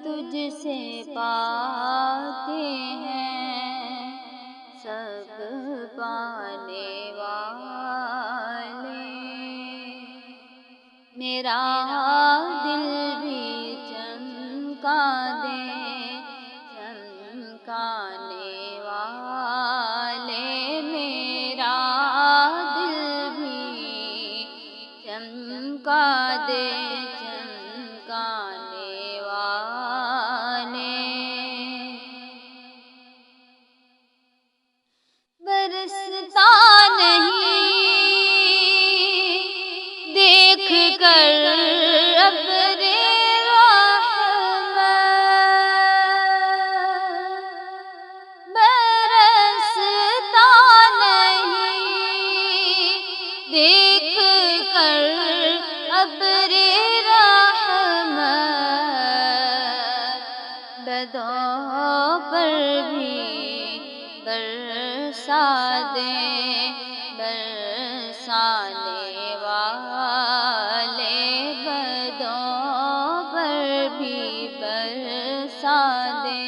تجھ سے پاتے ہیں سب پانے والے، میرا دل بھی چمکا دے چمکانے والے، میرا دل بھی چمکا دے چمکانے والے، برستا نہیں دیکھ کر ابر رحمت، برستا نہیں دیکھ کر ابر رحمت، بدوں پر بھی برسا دے برسانے والے، بدوں پر بھی برسا دے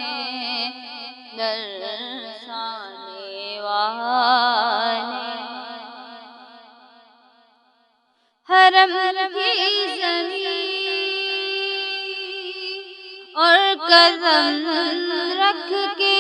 برسانے والے، حرم کی زمین اور قدم رکھ کے